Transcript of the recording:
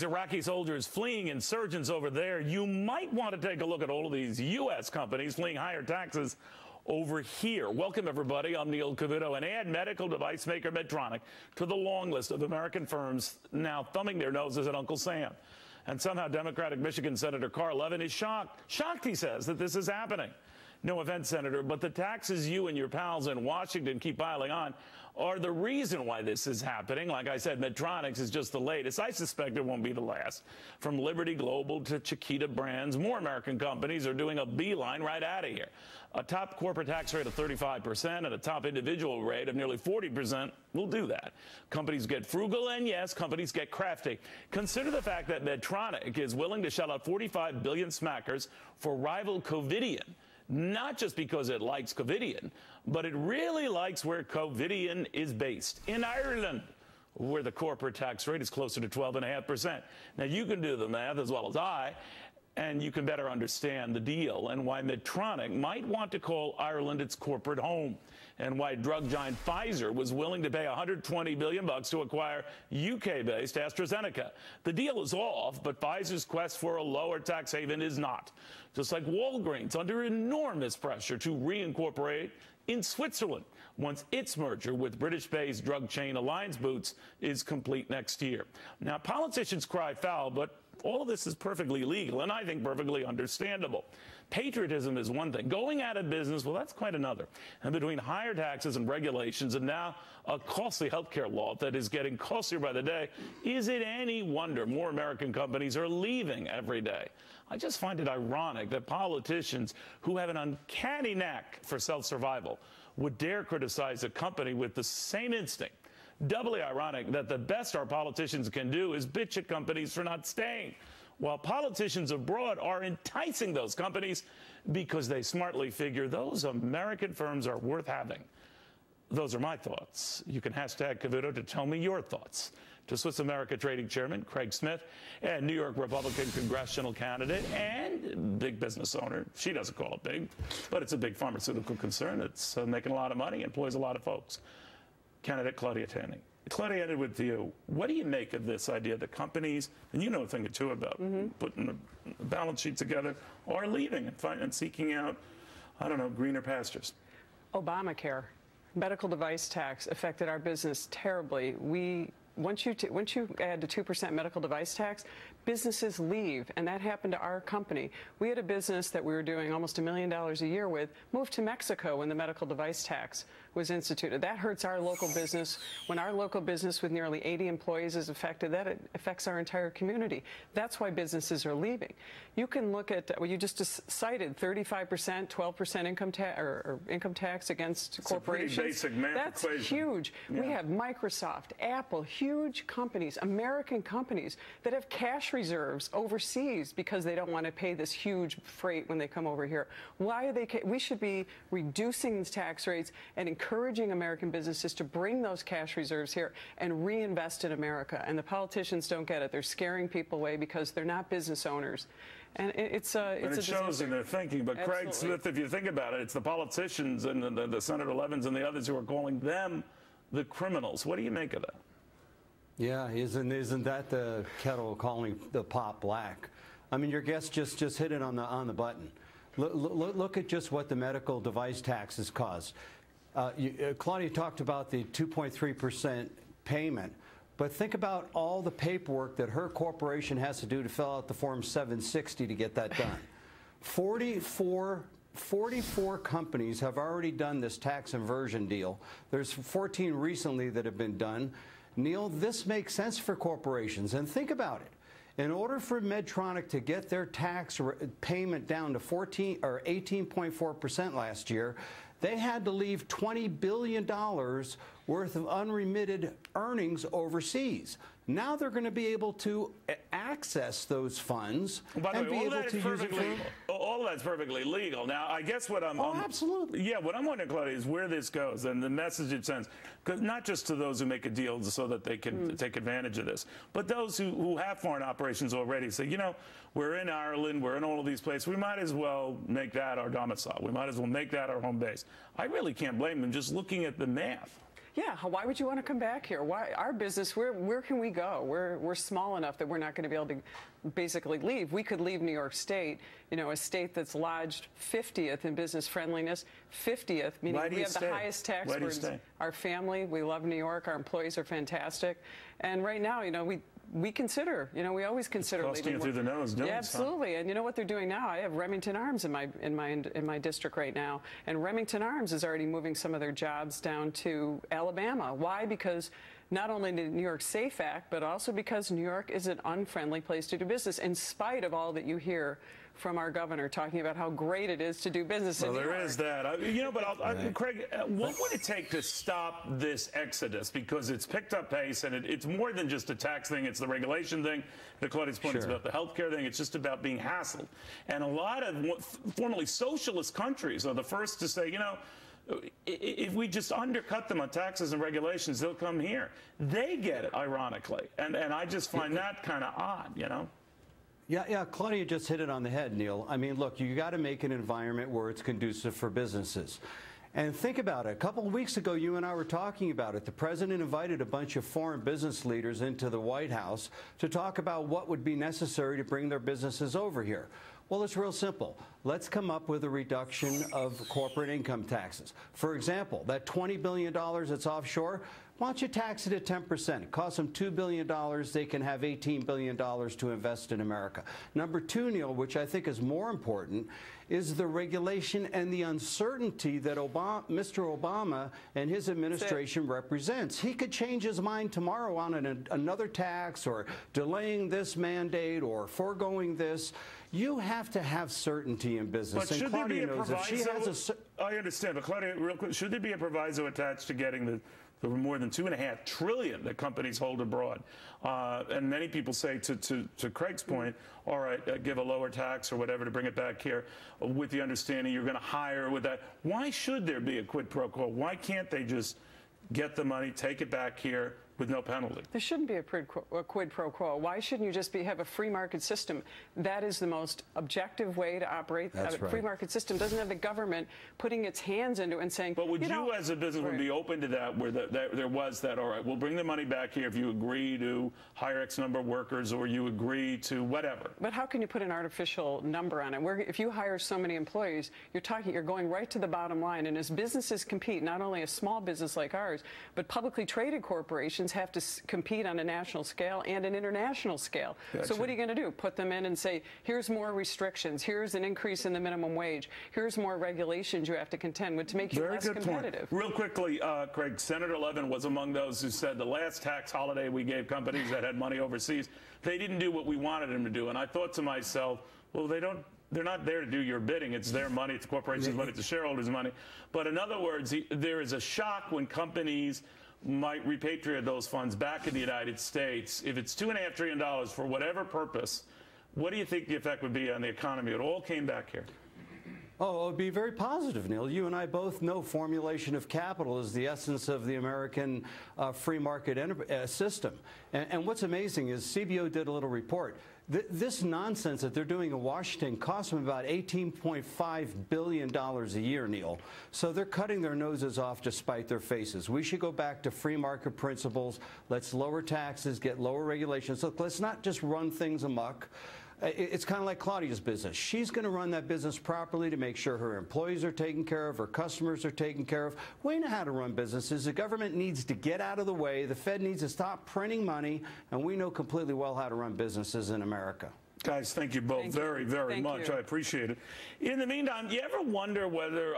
Iraqi soldiers fleeing insurgents over there, you might want to take a look at all of these U.S. companies fleeing higher taxes over here. Welcome, everybody. I'm Neil Cavuto, and add medical device maker Medtronic to the long list of American firms now thumbing their noses at Uncle Sam. And somehow Democratic Michigan Senator Carl Levin is shocked. Shocked, he says, that this is happening. No offense, Senator, but the taxes you and your pals in Washington keep piling on are the reason why this is happening. Like I said, Medtronic is just the latest. I suspect it won't be the last. From Liberty Global to Chiquita Brands, more American companies are doing a beeline right out of here. A top corporate tax rate of 35% and a top individual rate of nearly 40% will do that. Companies get frugal, and yes, companies get crafty. Consider the fact that Medtronic is willing to shell out 45 billion smackers for rival Covidien. Not just because it likes Covidien, but it really likes where Covidien is based, in Ireland, where the corporate tax rate is closer to 12.5%. Now, you can do the math as well as I, and you can better understand the deal and why Medtronic might want to call Ireland its corporate home, and why drug giant Pfizer was willing to pay $120 billion to acquire UK-based AstraZeneca. The deal is off, but Pfizer's quest for a lower tax haven is not. Just like Walgreens, under enormous pressure to reincorporate in Switzerland once its merger with British-based drug chain Alliance Boots is complete next year. Now, politicians cry foul, but all of this is perfectly legal and I think perfectly understandable. Patriotism is one thing. Going out of business, well, that's quite another. And between higher taxes and regulations and now a costly health care law that is getting costlier by the day, is it any wonder more American companies are leaving every day? I just find it ironic that politicians who have an uncanny knack for self-survival would dare criticize a company with the same instinct. Doubly ironic that the best our politicians can do is bitch at companies for not staying, while politicians abroad are enticing those companies because they smartly figure those American firms are worth having. Those are my thoughts. You can hashtag Cavuto to tell me your thoughts. To Swiss America Trading Chairman Craig Smith and New York Republican congressional candidate and big business owner. She doesn't call it big, but it's a big pharmaceutical concern. It's making a lot of money, employs a lot of folks. Candidate Claudia Tenney. Claudia, ended with you. What do you make of this idea that companies, and you know a thing or two about putting a balance sheet together, are leaving and seeking out, I don't know, greener pastures? Obamacare, medical device tax affected our business terribly. Once you add the 2% medical device tax, businesses leave, and that happened to our company. We had a business that we were doing almost $1 million a year with, moved to Mexico when the medical device tax was instituted. That hurts our local business. When our local business with nearly 80 employees is affected, that affects our entire community. That's why businesses are leaving. You can look at what you just cited, 35%, 12% income tax against corporations. Pretty basic math That's equation. Huge. Yeah. We have Microsoft, Apple, huge companies, American companies that have cash reserves overseas because they don't want to pay this huge freight when they come over here. Why are they? We should be reducing these tax rates and encouraging American businesses to bring those cash reserves here and reinvest in America. And the politicians don't get it. They're scaring people away because they're not business owners. And it shows in their thinking. But Absolutely. Craig Smith, if you think about it, it's the politicians and the Senator Levins and the others who are calling them the criminals. What do you make of that? Yeah, isn't that the kettle calling the pot black? I mean, your guest just hit it on the button. Look at just what the medical device taxes cause. Claudia talked about the 2.3% payment, but think about all the paperwork that her corporation has to do to fill out the Form 760 to get that done. 44 companies have already done this tax inversion deal. There's 14 recently that have been done. Neil, this makes sense for corporations, and think about it. In order for Medtronic to get their tax payment down to 18.4% last year, they had to leave $20 billion worth of unremitted earnings overseas. Now they're going to be able to access those funds and be able to use it for... All of that's perfectly legal. Now, I guess what I'm... absolutely. Yeah, what I'm wondering, Claudia, is where this goes and the message it sends. Because not just to those who make a deal so that they can take advantage of this, but those who have foreign operations already say, you know, we're in Ireland, we're in all of these places, we might as well make that our domicile. We might as well make that our home base. I really can't blame them just looking at the math. Yeah, why would you want to come back here? Why our business? Where can we go? We're small enough that we're not going to be able to basically leave. We could leave New York State, you know, a state that's lodged 50th in business friendliness, 50th, meaning we have the highest tax burdens. Our family, we love New York. Our employees are fantastic, and right now, you know, we consider, you know, we always consider leaving. Costing you through the nose, doing absolutely. And you know what they're doing now? I have Remington Arms in my district right now, and Remington Arms is already moving some of their jobs down to Alabama. Why? Because not only the New York SAFE Act, but also because New York is an unfriendly place to do business, in spite of all that you hear from our governor talking about how great it is to do business in New York. Well, there is that. You know, but Craig, what would it take to stop this exodus? Because it's picked up pace, and it's more than just a tax thing. It's the regulation thing. The Claudia's point is about the healthcare thing. It's just about being hassled. And a lot of formerly socialist countries are the first to say, you know, if we just undercut them on taxes and regulations, they'll come here. They get it, ironically. And I just find that kind of odd, you know? Yeah, Claudia just hit it on the head, Neil. I mean, look, you got to make an environment where it's conducive for businesses. And think about it. A couple of weeks ago, you and I were talking about it. The president invited a bunch of foreign business leaders into the White House to talk about what would be necessary to bring their businesses over here. Well, it's real simple. Let's come up with a reduction of corporate income taxes. For example, that $20 billion that's offshore, why don't you tax it at 10%? It costs them $2 billion. They can have $18 billion to invest in America. Number two, Neil, which I think is more important, is the regulation and the uncertainty that Mr. Obama and his administration represents. He could change his mind tomorrow on another tax, or delaying this mandate, or foregoing this. You have to have certainty in business. But should there be a proviso? I understand, but Claudia, real quick, should there be a proviso attached to getting the more than $2.5 trillion that companies hold abroad? And many people say, to Craig's point, all right, give a lower tax or whatever to bring it back here, with the understanding you're going to hire with that. Why should there be a quid pro quo? Why can't they just get the money, take it back here with no penalty? There shouldn't be a quid pro quo. Why shouldn't you just have a free market system? That is the most objective way to operate. That's right. Free market system doesn't have the government putting its hands into it and saying, but would you as a businessman be open to that, where there was that, all right, we'll bring the money back here if you agree to hire X number of workers, or you agree to whatever? But how can you put an artificial number on it? If you hire so many employees, you're going right to the bottom line. And as businesses compete, not only a small business like ours, but publicly traded corporations have to compete on a national scale and an international scale. Gotcha. So what are you going to do? Put them in and say, here's more restrictions, here's an increase in the minimum wage, here's more regulations you have to contend with to make you less competitive. Real quickly, Craig, Senator Levin was among those who said the last tax holiday we gave companies that had money overseas, they didn't do what we wanted them to do. And I thought to myself, well, they're not there to do your bidding. It's their money. It's the corporation's money. It's the shareholders' money. But in other words, there is a shock when companies might repatriate those funds back in the United States. If it's $2.5 trillion for whatever purpose, what do you think the effect would be on the economy? It all came back here. Oh, it would be very positive, Neil. You and I both know formulation of capital is the essence of the American free market system. And what's amazing is CBO did a little report. This nonsense that they're doing in Washington costs them about $18.5 billion a year, Neil. So they're cutting their noses off to spite their faces. We should go back to free market principles. Let's lower taxes, get lower regulations. Look, let's not just run things amok. It's kind of like Claudia's business. She's going to run that business properly to make sure her employees are taken care of, her customers are taken care of. We know how to run businesses. The government needs to get out of the way. The Fed needs to stop printing money, and we know completely well how to run businesses in America. Guys, thank you both very much. I appreciate it. In the meantime, you ever wonder whether